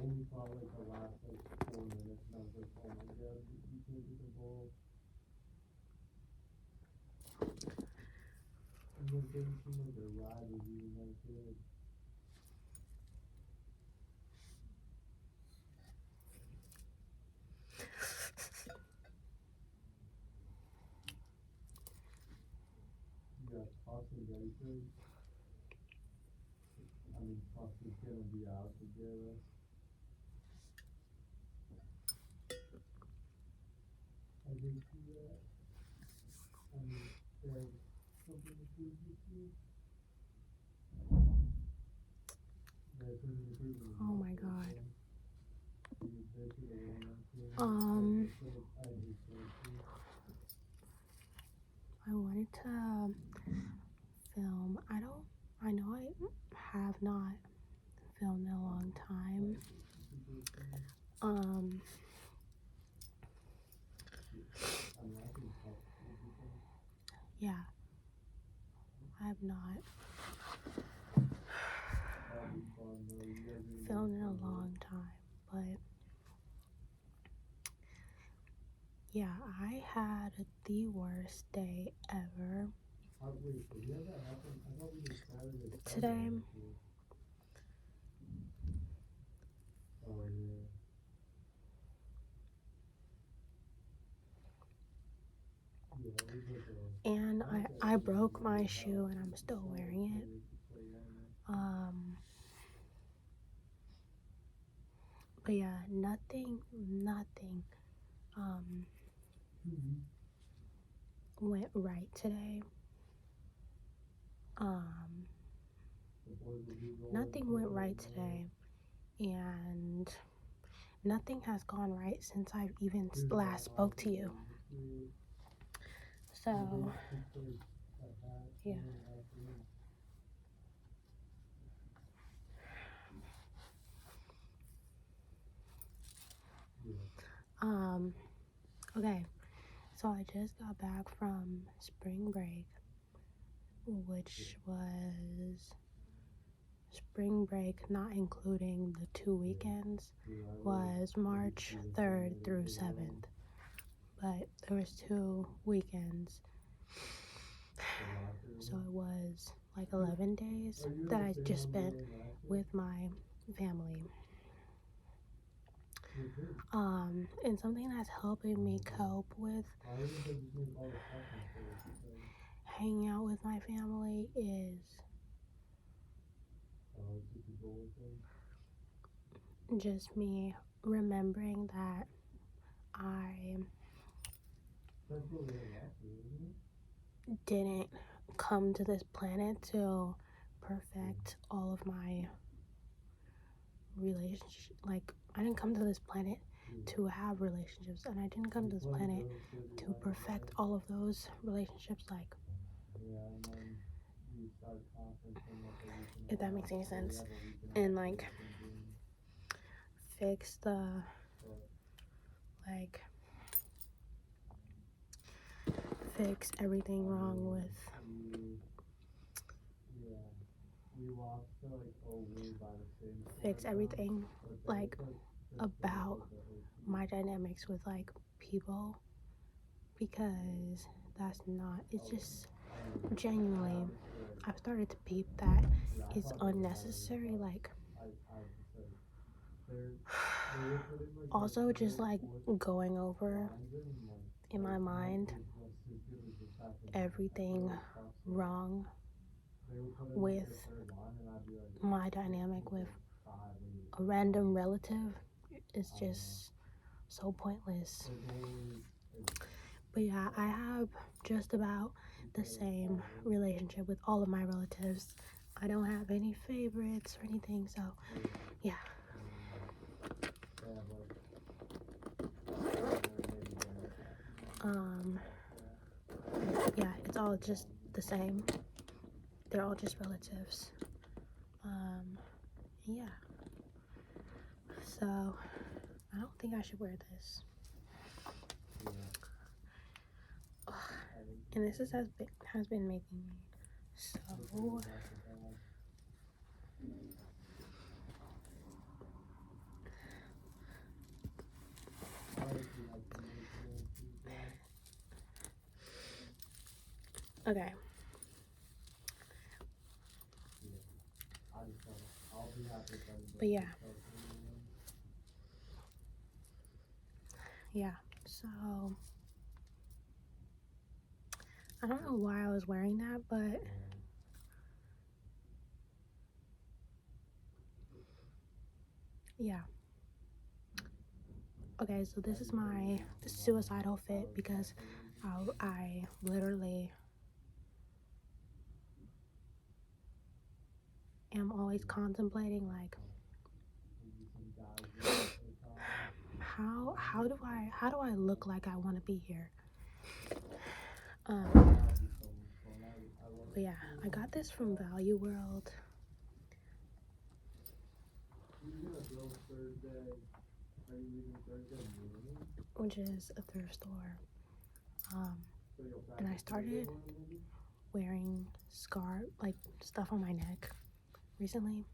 only saw like the last like 4 minutes, and I was like, oh my god, you can't get involved. And then it didn't seem like the ride was even that good. You got Austin Gator. I mean, Austin's gonna be out to get us. I did see that. I mean, there's something to prove this year. There's something to prove in the Oh my god. they should have won that game. I hate sorority. I wanted to film. I know I have not filmed in a long time. I mean, I can talk to Yeah, I have not that'd be fun though. You guys are filmed in a long time, but yeah, I had the worst day ever wait, so you had that happen? I thought we did Saturday. today. Oh yeah. Yeah, it was like a And I broke my shoe and I'm still wearing it. But yeah, nothing went right today. Nothing went right today, and nothing has gone right since I've even last spoke to you. So yeah. Okay, so I just got back from spring break, which was spring break not including the 2 weekends, was March 3rd through 7th, but there was 2 weekends, so it was like 11 days that I just spent with my family. And something that's helping me cope with hanging out with my family is just me remembering that I didn't come to this planet to perfect all of my relationships. Like, I didn't come to this planet to have relationships, and I didn't come to this planet to perfect all of those relationships. Like, if that makes any sense. And like fix the fix everything wrong with fix everything like about my dynamics with like people, because that's not, it's just genuinely, I've started to peep that it's unnecessary. Like, also just like going over in my mind everything wrong with my dynamic with a random relative is just so pointless. But yeah, I have just about the same relationship with all of my relatives. I don't have any favorites or anything, so yeah. Yeah, it's all just the same. They're all just relatives. Yeah. So I don't think I should wear this. Ugh. And this has been making me so Okay. But yeah. Yeah. So I don't know why I was wearing that, but yeah. Okay, so this is my suicidal fit because I literally am always contemplating like how do I look like I want to be here? But yeah, I got this from Value World. Which is a thrift store. And I started wearing like stuff on my neck recently.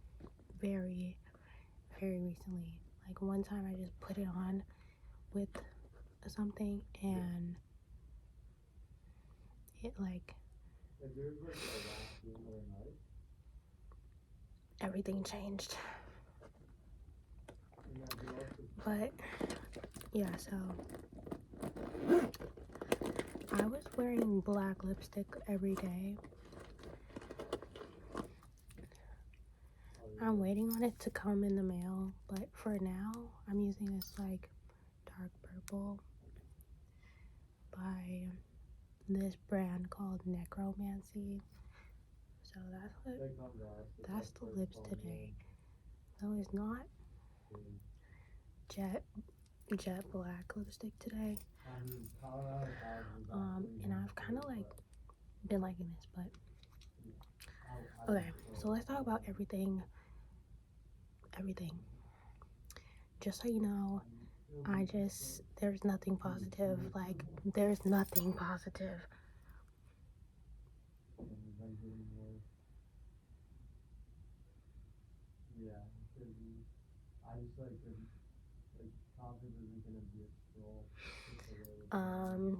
Very, very recently. Like one time I just put it on with something and it like everything changed. But yeah, so I was wearing black lipstick every day. I'm waiting on it to come in the mail, but for now I'm using this like dark purple by this brand called Necromancy. So that's the lips today. No, it's not jet black lipstick today. And I've kind of like been liking this, but okay, so let's talk about everything. Just so you know, there's nothing positive. Like, there's nothing positive.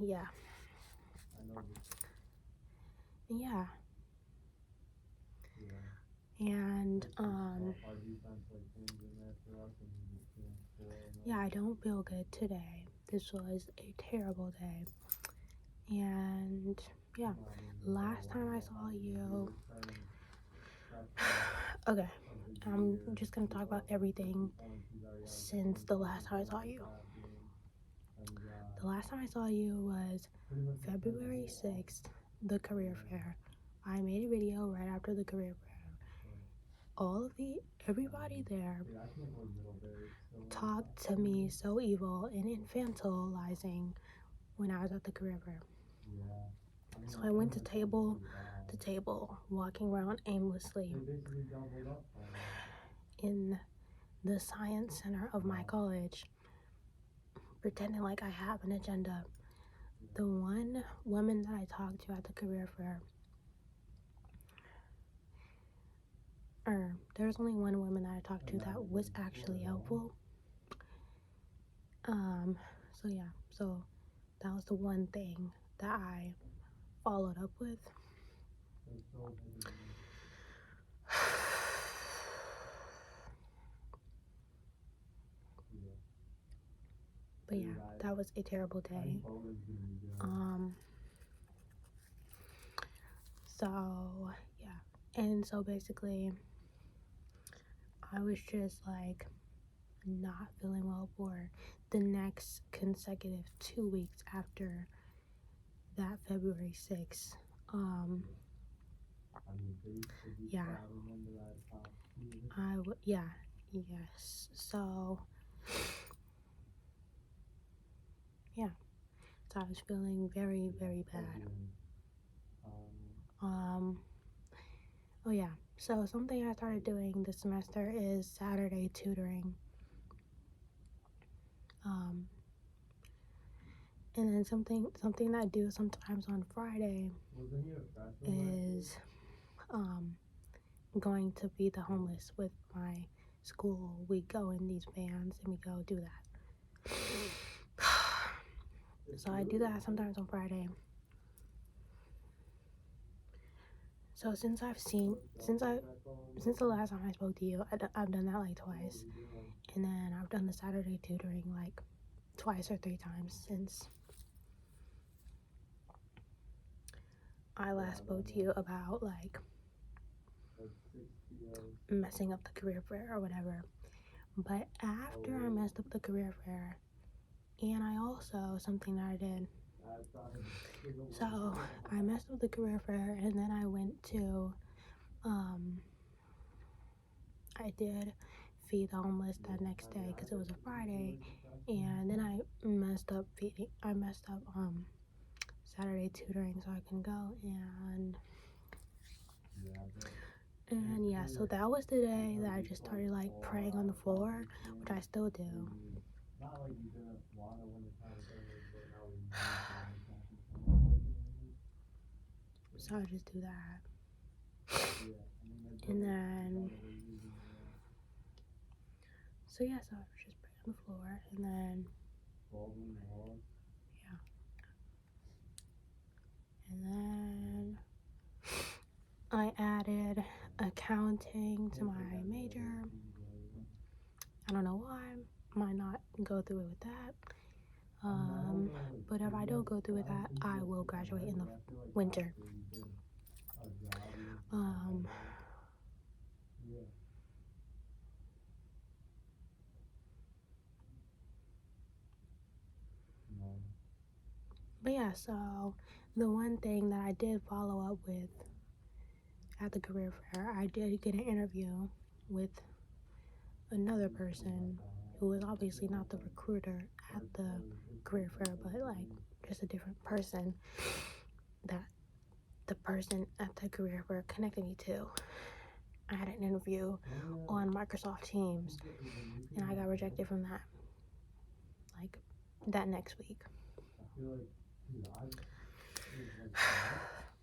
Yeah. Yeah. And, yeah, I don't feel good today. This was a terrible day. And, yeah, last time I saw you, okay, I'm just gonna talk about everything since the last time I saw you. The last time I saw you was February 6th, the career fair. I made a video right after the career fair. Everybody there talked to me so evil and infantilizing when I was at the career fair. So I went to table to table, walking around aimlessly in the science center of my college, pretending like I have an agenda. The one woman that I talked to at the career fair, or there's only one woman that I talked to that was actually helpful. So yeah, so that was the one thing that I followed up with. But yeah, that was a terrible day. So yeah, and so basically I was just like not feeling well for the next consecutive 2 weeks after that February 6th. Yes. So yeah, so I was feeling very, very bad. Oh yeah, so something I started doing this semester is Saturday tutoring. And then something that I do sometimes on Friday is going to feed the homeless with my school. We go in these vans and we go do that. So I do that sometimes on Friday. So since the last time I spoke to you, I've done that like twice, and then I've done the Saturday tutoring like twice or 3 times since I last spoke to you about like messing up the career fair or whatever. But after I messed up the career fair, and I also, something that I did, so I messed up the career fair, and then I went to, I did feed the homeless that next day because it was a Friday, and then I messed up Saturday tutoring so I can go, and yeah, so that was the day that I just started like praying on the floor, which I still do. So I just do that. And then, so yeah, so I was just praying on the floor, and then, yeah. And then I added accounting to my major. I don't know why. Might not go through with that. But if I don't go through with that, I will graduate in the winter. But yeah, so the one thing that I did follow up with at the career fair, I did get an interview with another person who was obviously not the recruiter at the career fair, but like just a different person that the person at the career fair connected me to. I had an interview on Microsoft Teams, and I got rejected from that, like that next week.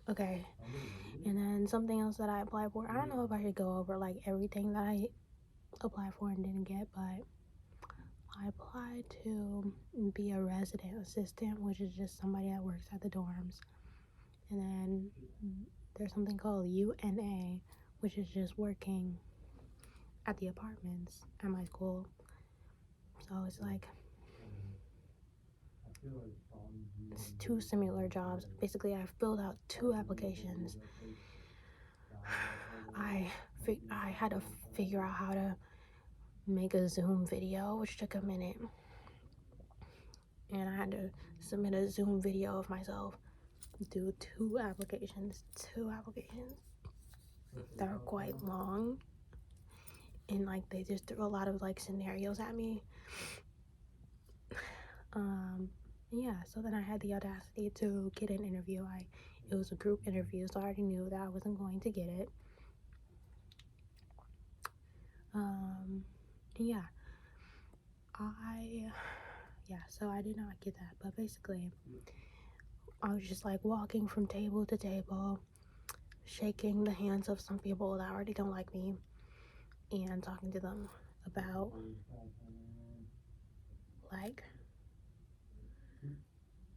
Okay, and then something else that I applied for, I don't know if I should go over like everything that I applied for and didn't get, but I applied to be a resident assistant, which is just somebody that works at the dorms. And then there's something called UNA, which is just working at the apartments at my school. So it's like, it's 2 similar jobs. Basically, I filled out 2 applications. I had to figure out how to make a Zoom video, which took a minute. And I had to submit a Zoom video of myself, do 2 applications that are quite long, and like they just threw a lot of like scenarios at me. Yeah, so then I had the audacity to get an interview. It was a group interview, so I already knew that I wasn't going to get it. So I did not get that, but basically I was just like walking from table to table, shaking the hands of some people that already don't like me, and talking to them about like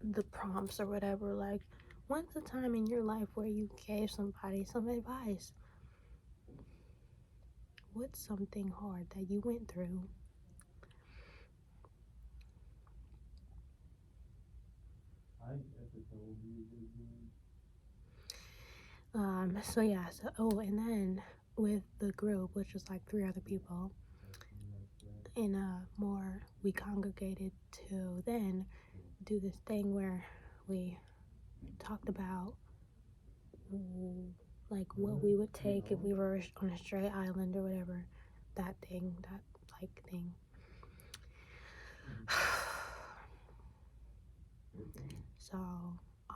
the prompts or whatever. Like, when's the time in your life where you gave somebody some advice? What's something hard that you went through? And then with the group, which was like 3 other people, we congregated to then do this thing where we talked about like what we would take if we were on a stray island or whatever, that thing. So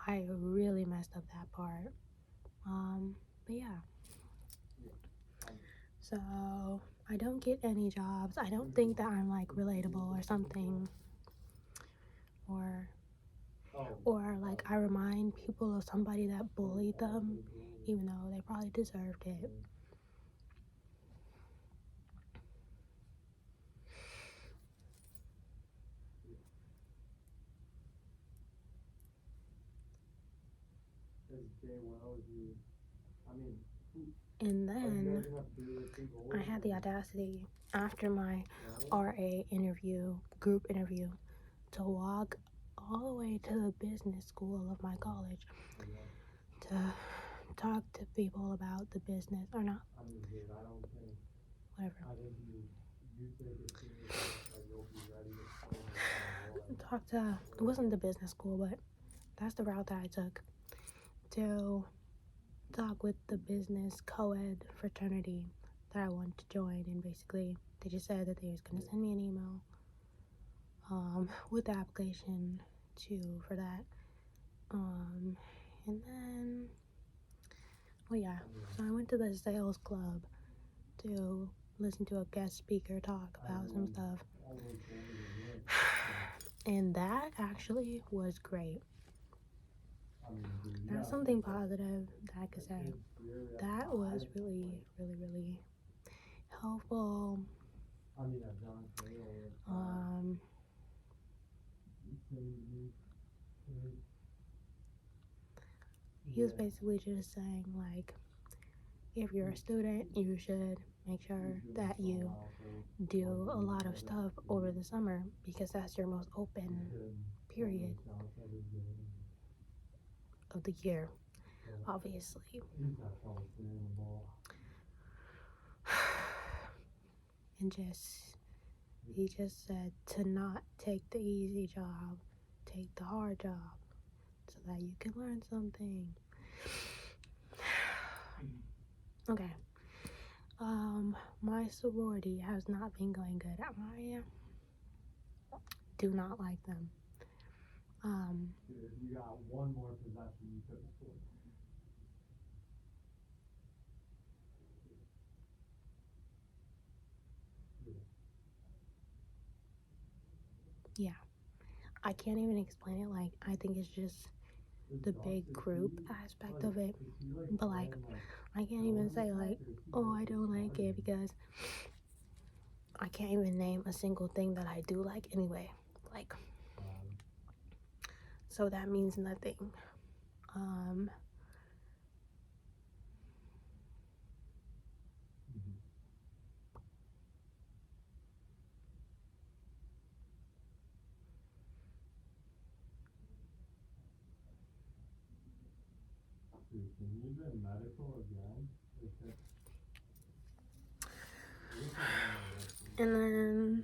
I really messed up that part. But yeah. So I don't get any jobs. I don't think that I'm like relatable or something. Or like I remind people of somebody that bullied them, even though they probably deserved it. And then I had the audacity after my RA interview, group interview, to walk all the way to the business school of my college to talk to people about the business, or not, whatever. Talk to, it wasn't the business school, but that's the route that I took to talk with the business co-ed fraternity that I wanted to join. And basically they just said that they was going to send me an email with the application for that. And then, oh yeah, so I went to the sales club to listen to a guest speaker talk about some stuff. And that actually was great. That's something positive that I could say. That was really, really, really helpful. He was basically just saying, like, if you're a student, you should make sure that you do a lot of stuff over the summer because that's your most open period of the year, obviously. And he just said to not take the easy job, take the hard job so that you can learn something. Okay. My sorority has not been going good. I do not like them. If you got one more possession, you could afford it. Yeah. I can't even explain it. Like, I think it's just the big group aspect of it. But, like, I can't even say, like, oh, I don't like it because I can't even name a single thing that I do like anyway. Like, so that means nothing. Can you do medical again? And then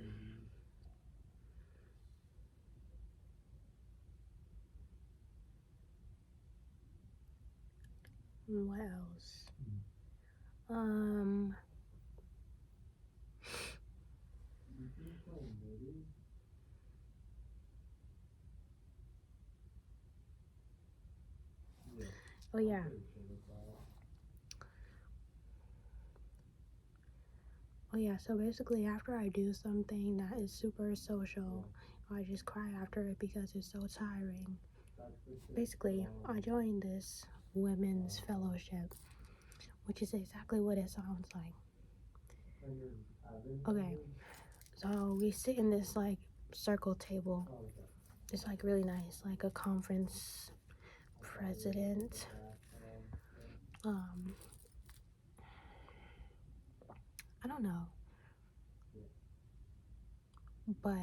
what else? Oh yeah. Oh yeah, so basically after I do something that is super social, I just cry after it because it's so tiring. Basically, I joined this women's fellowship, which is exactly what it sounds like. Okay, so we sit in this like circle table. It's like really nice, like a conference president. I don't know. But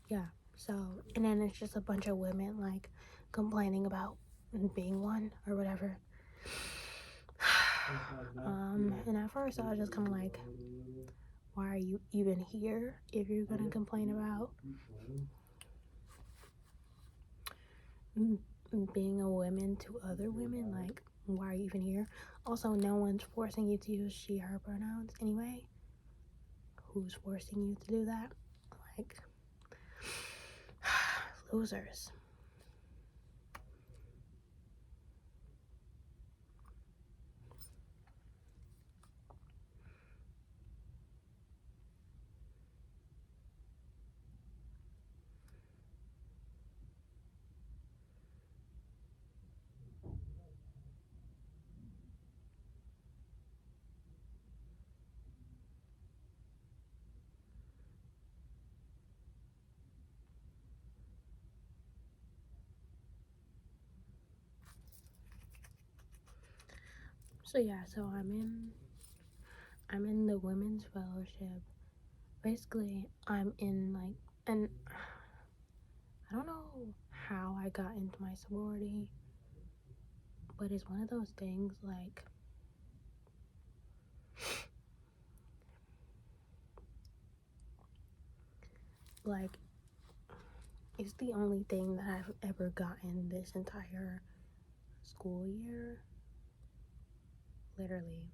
yeah, so and then it's just a bunch of women like complaining about being one or whatever. And at first I was just kind of like, why are you even here if you're gonna complain about being a woman to other women? Like, why are you even here? Also, no one's forcing you to use she, her pronouns anyway. Who's forcing you to do that? Like, losers. So yeah, so I'm in the women's fellowship. Basically, I'm in like, and I don't know how I got into my sorority, but it's one of those things like it's the only thing that I've ever gotten this entire school year, literally.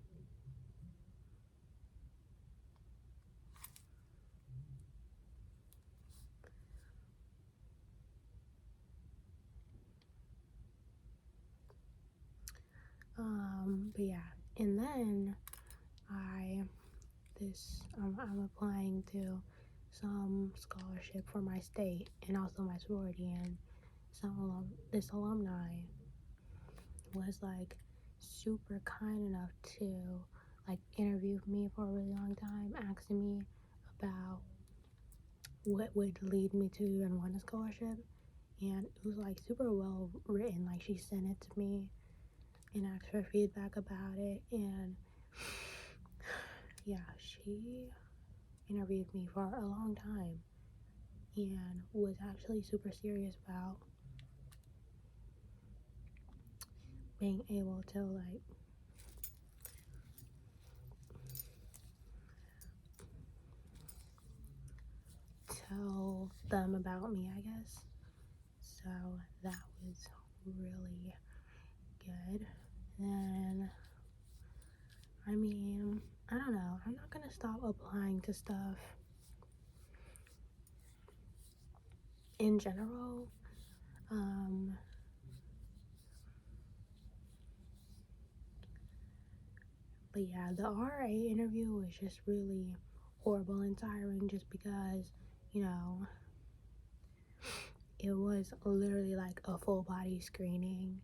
But yeah, and then I'm applying to some scholarship for my state and also my sorority, and this alumni was like super kind enough to like interview me for a really long time, asking me about what would lead me to even want a scholarship. And it was like super well written. Like, she sent it to me and asked for feedback about it, and yeah, she interviewed me for a long time and was actually super serious about being able to like tell them about me, I guess. So that was really good. And I mean, I don't know, I'm not gonna stop applying to stuff in general. But yeah, the RA interview was just really horrible and tiring, just because, you know, it was literally like a full body screening,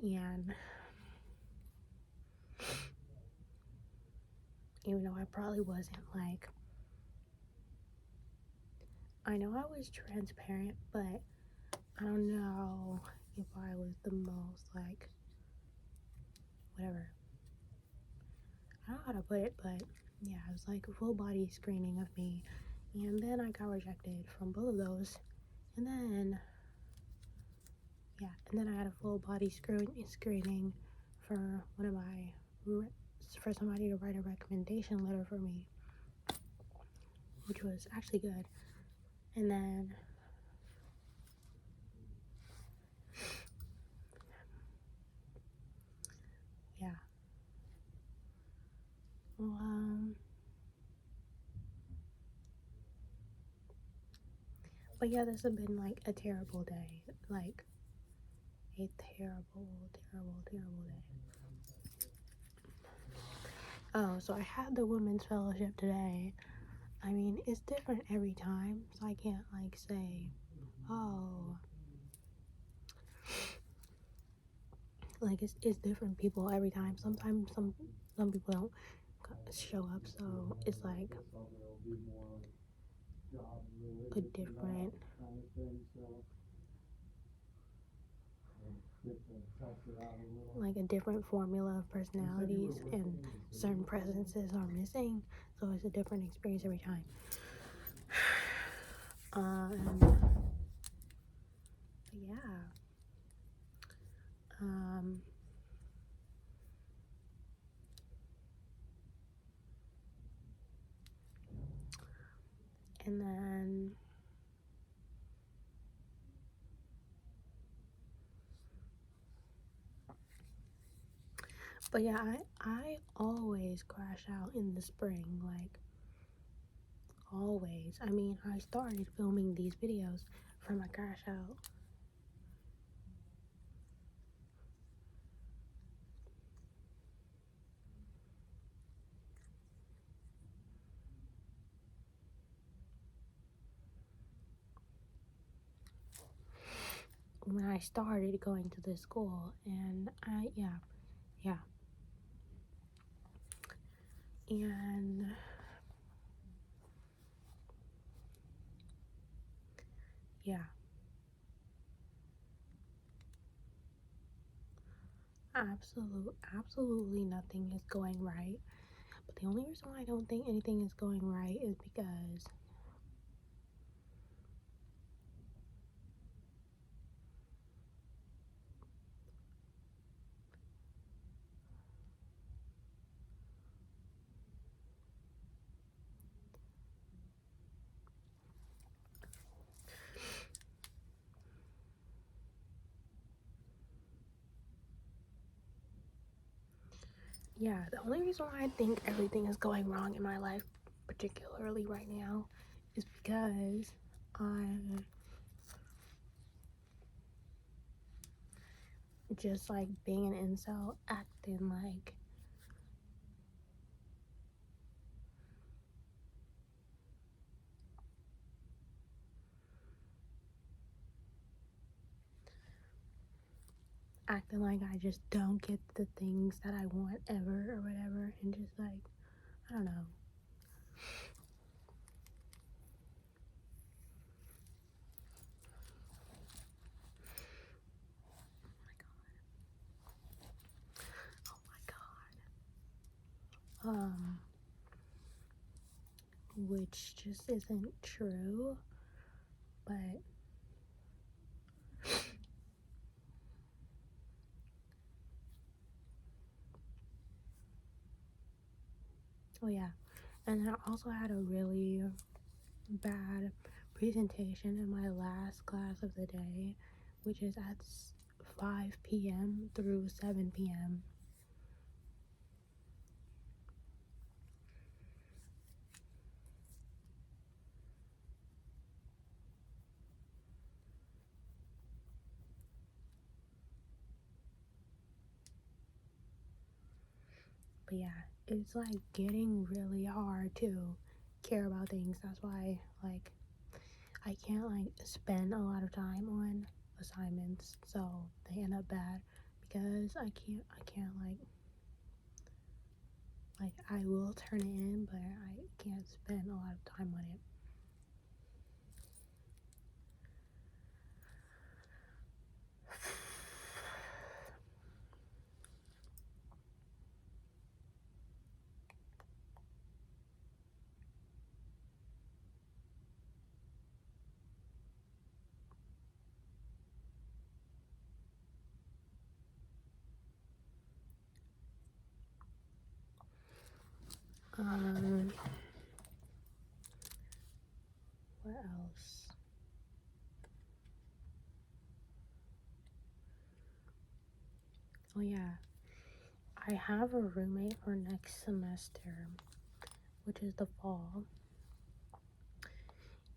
and even though I probably wasn't like, I know I was transparent, but I don't know if I was the most like, whatever, I don't know how to put it, but yeah, it was like a full body screening of me, and then I got rejected from both of those, and then I had a full body screening for one of my for somebody to write a recommendation letter for me, which was actually good. And then yeah, well, but yeah, this has been like a terrible day, like a terrible day. Oh, so I had the women's fellowship today. I mean, it's different every time, so I can't like say, oh, like it's different people every time. Sometimes some people don't show up, so it's like a different formula of personalities, and certain presences are missing, so it's a different experience every time. Yeah. And then but yeah, I always crash out in the spring, like always. I mean, I started filming these videos for my crash out. When I started going to this school, and yeah. And yeah, absolutely nothing is going right. But the only reason why I don't think anything is going right is because yeah, the only reason why I think everything is going wrong in my life, particularly right now, is because I'm just like being an incel, acting like I just don't get the things that I want ever or whatever, and just like, I don't know. Oh my god. Which just isn't true, but oh yeah. And I also had a really bad presentation in my last class of the day, which is at 5 p.m. through 7 p.m. But yeah, it's like getting really hard to care about things. That's why like I can't like spend a lot of time on assignments, so they end up bad because I can't like I will turn it in, but I can't spend a lot of time on it. What else? Oh yeah, I have a roommate for next semester, which is the fall,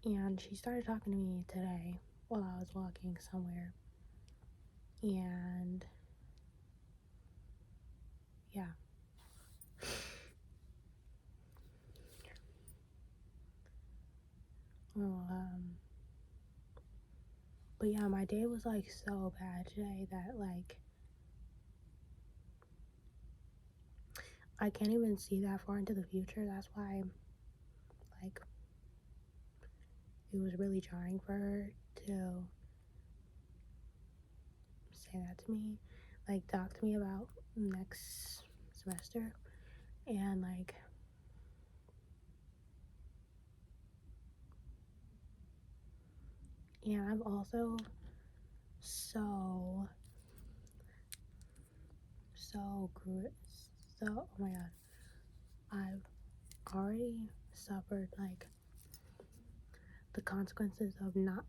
and she started talking to me today while I was walking somewhere, and yeah. Well, but yeah, my day was like so bad today that like I can't even see that far into the future. That's why like it was really jarring for her to say that to me, like talk to me about next semester, and like and I'm also so so good so oh my god, I've already suffered like the consequences of not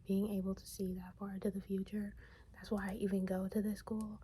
being able to see that far into the future. That's why I even go to this school.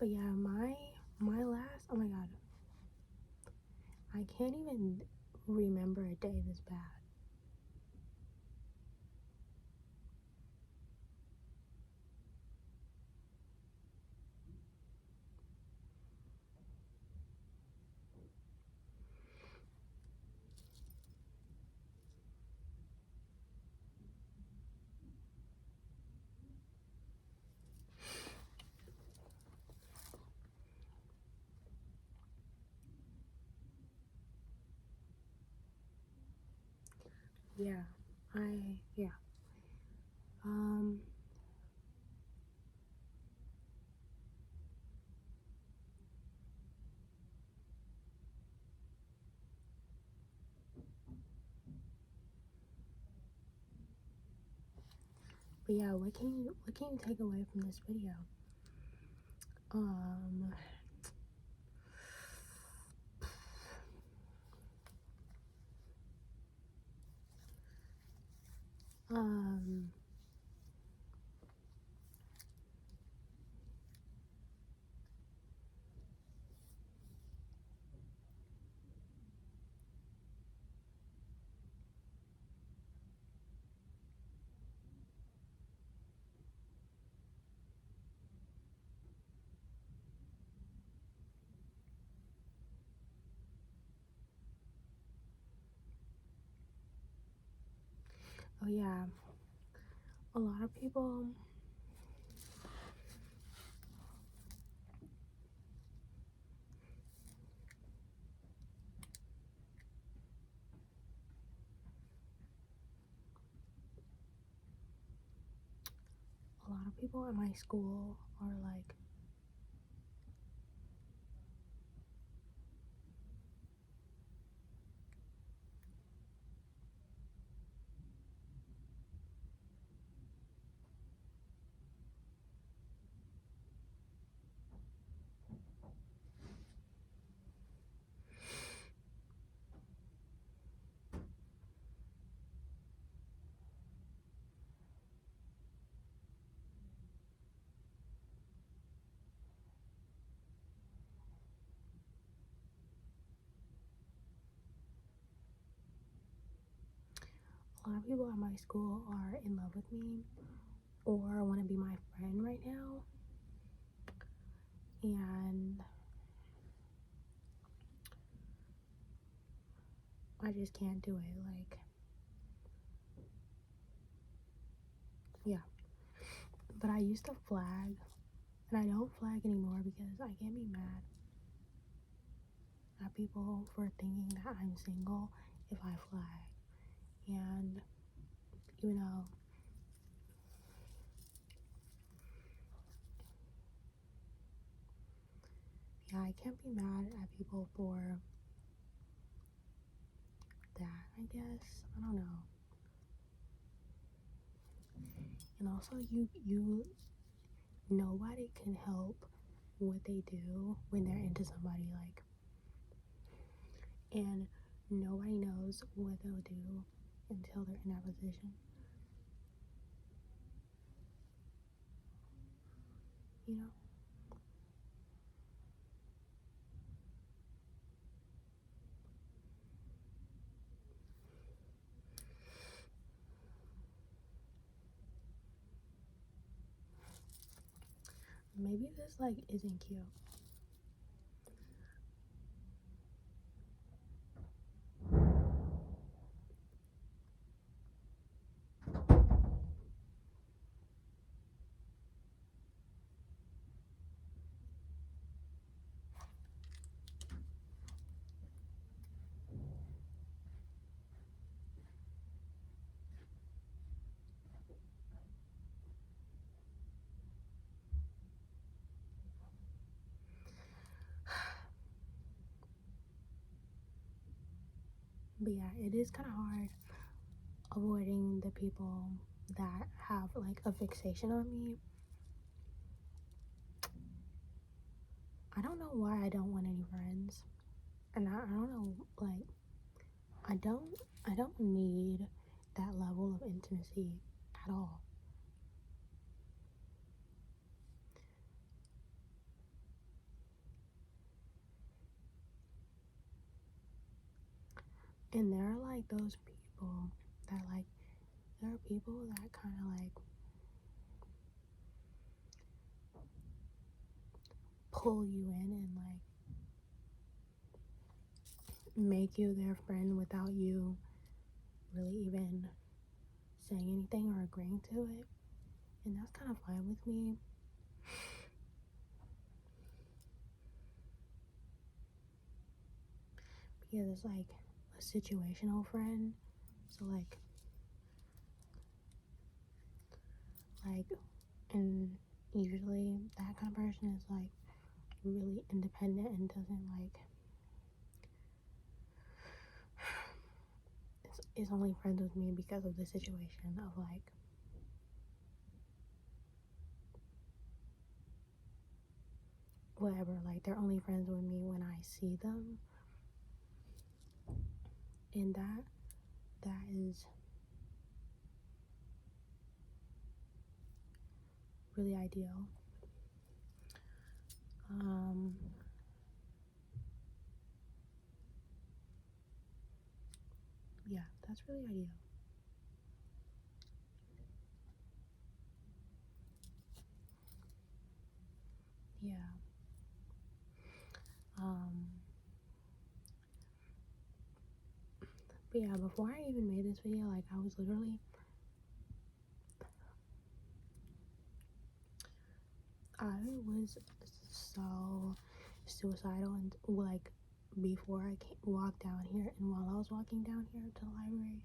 But yeah, my last, oh my god, I can't even remember a day this bad. Yeah, yeah. But yeah, what can you take away from this video? Um, um, oh yeah, a lot of people, at my school are like, a lot of people at my school are in love with me or want to be my friend right now, and I just can't do it. Like, yeah. But I used to flag, and I don't flag anymore because I can't be mad at people for thinking that I'm single if I flag. And you know, yeah, I can't be mad at people for that, I guess. I don't know. And also, nobody can help what they do when they're into somebody, like, and nobody knows what they'll do until they're in that position, you know? Maybe this, like, isn't cute. But yeah, it is kind of hard avoiding the people that have like a fixation on me. I don't know why I don't want any friends, and I don't know, like, I don't need that level of intimacy at all. And there are like those people that like, there are people that kind of like pull you in and like make you their friend without you really even saying anything or agreeing to it. And that's kind of fine with me. Because it's like a situational friend. So like, and usually that kind of person is like really independent and doesn't like, is only friends with me because of the situation of like, whatever, like they're only friends with me when I see them. And that is really ideal. Yeah, that's really ideal. Yeah. But yeah, before I even made this video, like I was literally, I was so suicidal, and like before I walked down here, and while I was walking down here to the library,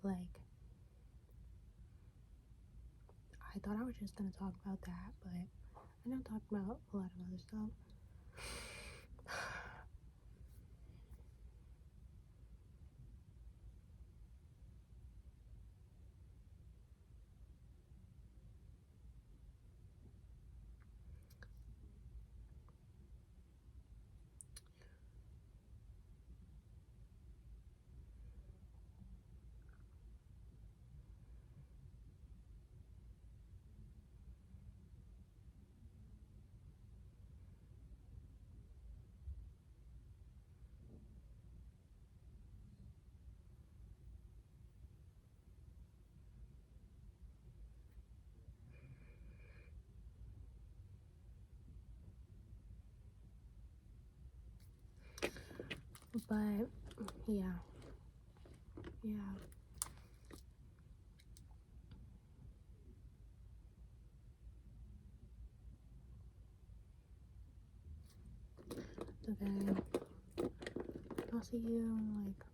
like I thought I was just gonna talk about that, but I know I talked about a lot of other stuff. But yeah. Okay. I'll see you like